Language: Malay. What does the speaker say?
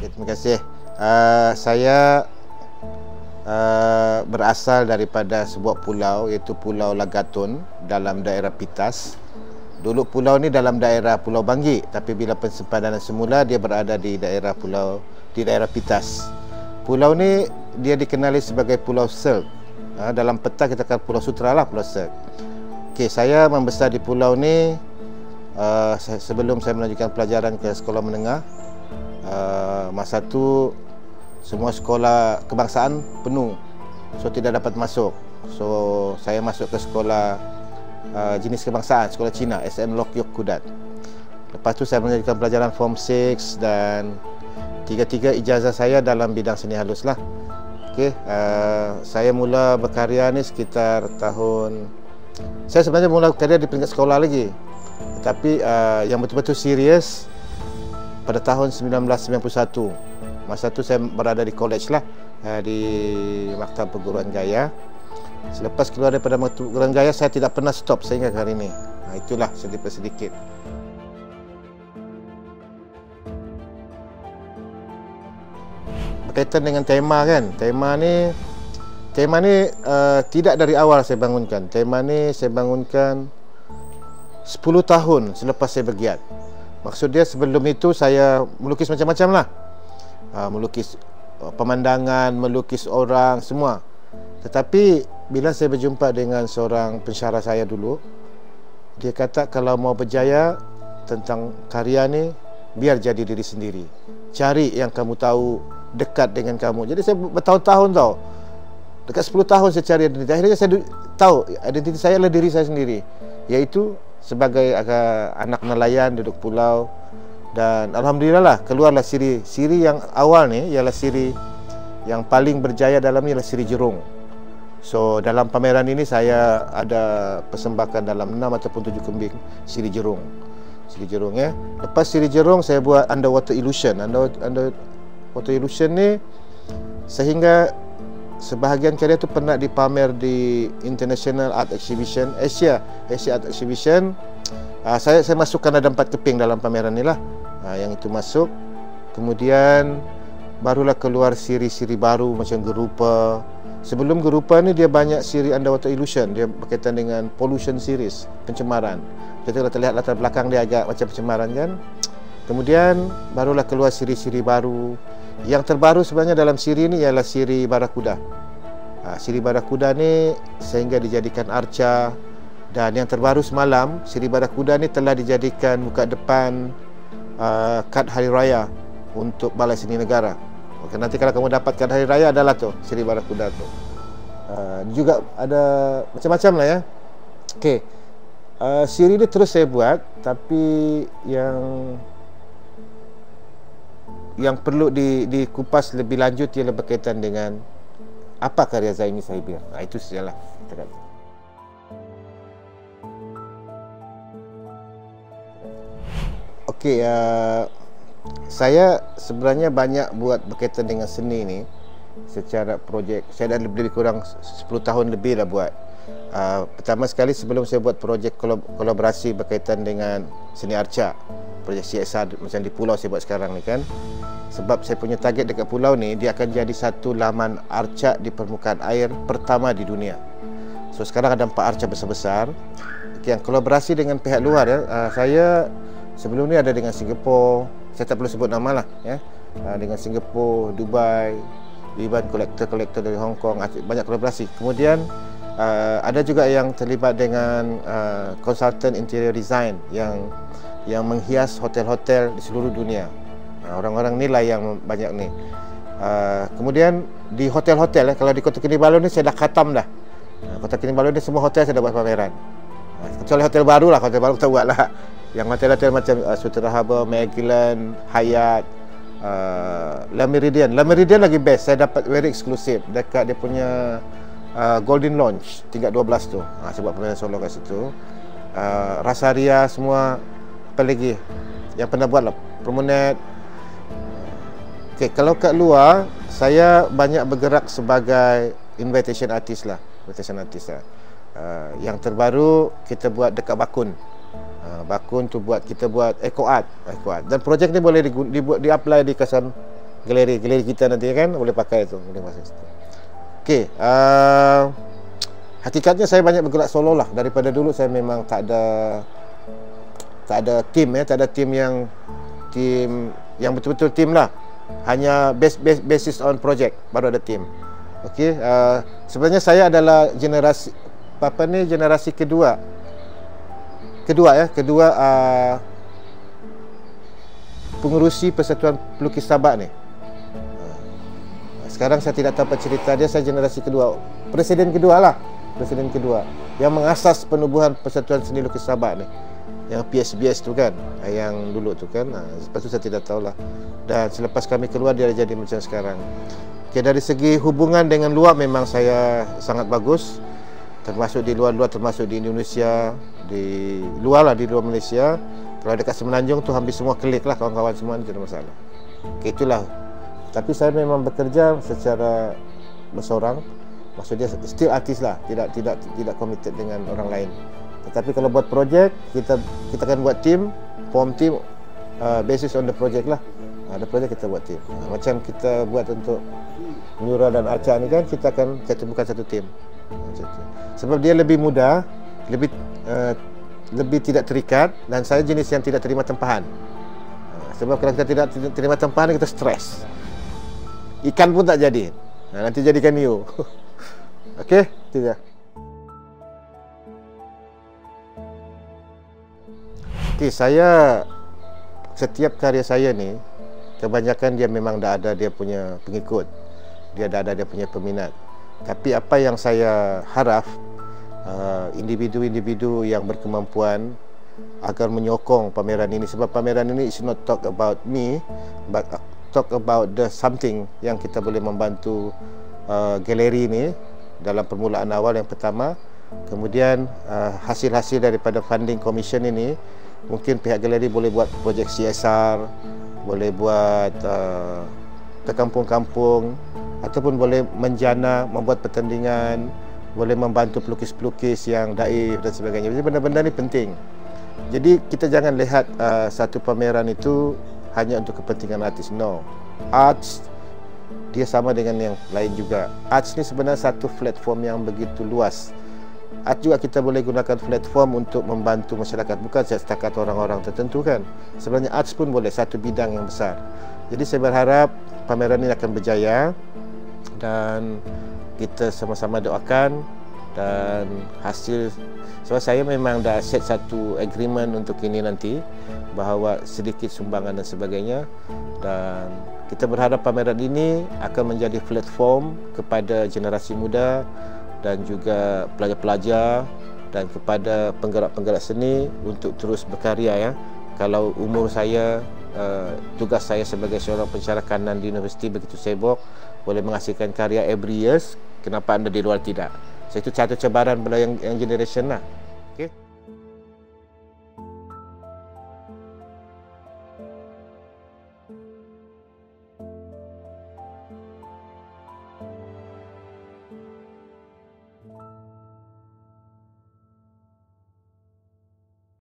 Okay, terima kasih. Saya berasal daripada sebuah pulau, iaitu Pulau Lagatun dalam daerah Pitas. Dulu pulau ni dalam daerah Pulau Banggi, tapi bila pensimpanan semula dia berada di daerah Pitas. Pulau ni dia dikenali sebagai Pulau Silk. Dalam peta kita kata Pulau Sutra lah, Pulau Silk. Okey, saya membesar di pulau ni sebelum saya melanjutkan pelajaran ke sekolah menengah. Masa tu semua sekolah kebangsaan penuh, so tidak dapat masuk. So saya masuk ke sekolah jenis kebangsaan, sekolah Cina, SM Lok Yok Kudat. Lepas tu saya melanjutkan pelajaran Form 6 dan tiga-tiga ijazah saya dalam bidang seni halus lah. Okey, saya mula berkarya ni sekitar tahun, saya sebenarnya mula karya di peringkat sekolah lagi, tapi yang betul-betul serius pada tahun 1991. Masa tu saya berada di college lah, di Maktab Perguruan Gaya. Selepas keluar daripada Maktab Perguruan Gaya, saya tidak pernah stop sehingga hari ini. Itulah sedikit-sedikit. Berkaitan dengan tema kan, tema ni tidak dari awal saya bangunkan. Tema ni saya bangunkan 10 tahun selepas saya bergiat. Maksud dia sebelum itu saya melukis macam-macam lah. Melukis pemandangan, melukis orang, semua. Tetapi bila saya berjumpa dengan seorang pensyarah saya dulu, dia kata kalau mau berjaya tentang karya ni, biar jadi diri sendiri. Cari yang kamu tahu, dekat dengan kamu. Jadi saya bertahun-tahun tau, dekat 10 tahun saya cari identiti. Akhirnya saya tahu identiti saya adalah diri saya sendiri, iaitu sebagai anak nelayan duduk pulau. Dan alhamdulillah lah, keluarlah siri yang awal ni, ialah siri yang paling berjaya dalam ni ialah siri jerung. So dalam pameran ini saya ada persembahkan dalam 6 ataupun 7 kembing siri jerung. Siri jerung ya. Lepas siri jerung saya buat underwater illusion. Underwater illusion ni sehingga sebahagian karya tu pernah dipamer di International Art Exhibition, Asia Art Exhibition. Saya masukkan ada 4 keping dalam pameran ni lah. Yang itu masuk. Kemudian barulah keluar siri-siri baru macam Gerupa. Sebelum Gerupa ni dia banyak siri underwater illusion. Dia berkaitan dengan pollution series, pencemaran. Jadi kalau terlihat latar belakang dia agak macam pencemaran kan. Kemudian barulah keluar siri-siri baru. Yang terbaru sebenarnya dalam siri ni ialah siri Barakuda. Siri Barakuda ni sehingga dijadikan arca. Dan yang terbaru semalam, siri Barakuda ni telah dijadikan muka depan kad Hari Raya untuk Balai Seni Negara. Okey, nanti kalau kamu dapat kad Hari Raya adalah tu siri Barakuda tu. Juga ada macam-macam lah ya. Okey, siri ni terus saya buat, tapi yang perlu dikupas lebih lanjut ialah berkaitan dengan apa karya Zaini Sahibir. Itu sajalah kita kata. Okey, saya sebenarnya banyak buat berkaitan dengan seni ni secara projek. Saya dah lebih kurang 10 tahun lebih dah buat. Pertama sekali sebelum saya buat projek kolaborasi berkaitan dengan seni arca, projek CSR macam di pulau saya buat sekarang ni kan. Sebab saya punya target dekat pulau ni, dia akan jadi satu laman arca di permukaan air pertama di dunia. So sekarang ada 4 arca besar-besar. Okay, yang kolaborasi dengan pihak luar ya. Saya sebelum ni ada dengan Singapura, saya tak perlu sebut nama lah ya. Dengan Singapura, Dubai, even kolektor-kolektor dari Hong Kong, banyak kolaborasi. Kemudian ada juga yang terlibat dengan konsultan interior design yang menghias hotel-hotel di seluruh dunia. Orang-orang ni lah yang banyak ni. Kemudian di hotel-hotel kalau di Kota Kinabalu ni saya dah khatam dah. Kota Kinabalu ni semua hotel saya dah buat pameran. Kecuali hotel baru lah, hotel baru kita buat lah. Yang hotel-hotel macam Sutera Harbour, Magellan, Hyatt, La Meridian. La Meridian lagi best, saya dapat very eksklusif dekat dia punya Golden Lounge tingkat 12 tu. Saya buat pameran solo kat situ. Rasaria semua, apa lagi yang pernah buat lah, Promenade. Okay, kalau kat luar saya banyak bergerak sebagai invitation artist lah. Yang terbaru kita buat dekat Bakun. Bakun tu kita buat eco art. Dan projek ni boleh di-apply di kawasan galeri kita nanti kan boleh pakai itu, boleh masuk situ. Okey, hakikatnya saya banyak bergerak solo lah. Daripada dulu saya memang tak ada tim tak ada tim yang betul-betul tim lah. Hanya basis on project baru ada tim. Okey, sebenarnya saya adalah generasi kedua pengurusi Persatuan Pelukis Sabak ni. Sekarang saya tidak tahu apa cerita dia. Saya generasi kedua, presiden kedua yang mengasas penubuhan Persatuan Seni Lukis Sabak ni, yang PSBS tu kan, yang dulu tu kan. Lepas tu saya tidak tahulah. Dan selepas kami keluar dia jadi macam sekarang. Okay, dari segi hubungan dengan luar memang saya sangat bagus, termasuk di luar, termasuk di Indonesia, di luar Malaysia. Kalau dekat Semenanjung tu hampir semua klik lah, kawan-kawan semua, ni tak ada masalah. Okay, itulah. Tapi saya memang bekerja secara bersorang. Maksudnya still artis lah, tidak committed dengan orang lain. Tetapi kalau buat projek, kita akan buat team, form team, basis on the project lah. Ada projek kita buat team. Macam kita buat untuk Nura dan Arca ni kan, kita bukan satu team. Sebab dia lebih mudah, lebih tidak terikat, dan saya jenis yang tidak terima tempahan. Sebab kalau kita tidak terima tempahan, kita stres. Ikan pun tak jadi. Nanti jadikan hiu. Okey, itu dia. Okey, setiap karya saya ni kebanyakan dia memang dah ada dia punya pengikut. Dia dah ada dia punya peminat. Tapi apa yang saya harap, individu-individu yang berkemampuan agar menyokong pameran ini. Sebab pameran ini is not talk about me, but talk about the something yang kita boleh membantu galeri ini dalam permulaan awal yang pertama. Kemudian hasil-hasil daripada funding commission ini, mungkin pihak galeri boleh buat projek CSR, boleh buat ke kampung-kampung, ataupun boleh menjana, membuat pertandingan, boleh membantu pelukis-pelukis yang daif dan sebagainya. Jadi benda-benda ni penting. Jadi kita jangan lihat satu pameran itu hanya untuk kepentingan artis. No, arts dia sama dengan yang lain juga. Arts ni sebenarnya satu platform yang begitu luas. Art juga kita boleh gunakan platform untuk membantu masyarakat, bukan setakat orang-orang tertentu kan. Sebenarnya arts pun boleh satu bidang yang besar. Jadi saya berharap pameran ini akan berjaya, dan kita sama-sama doakan. Dan hasil, sebab saya memang dah set satu agreement untuk ini nanti, bahawa sedikit sumbangan dan sebagainya. Dan kita berharap pameran ini akan menjadi platform kepada generasi muda dan juga pelajar-pelajar dan kepada penggerak-penggerak seni untuk terus berkarya ya. Kalau umur saya, tugas saya sebagai seorang pensyarah kanan di universiti begitu sibuk, boleh menghasilkan karya every years, kenapa anda di luar tidak? So, itu satu cabaran pada yang generation lah.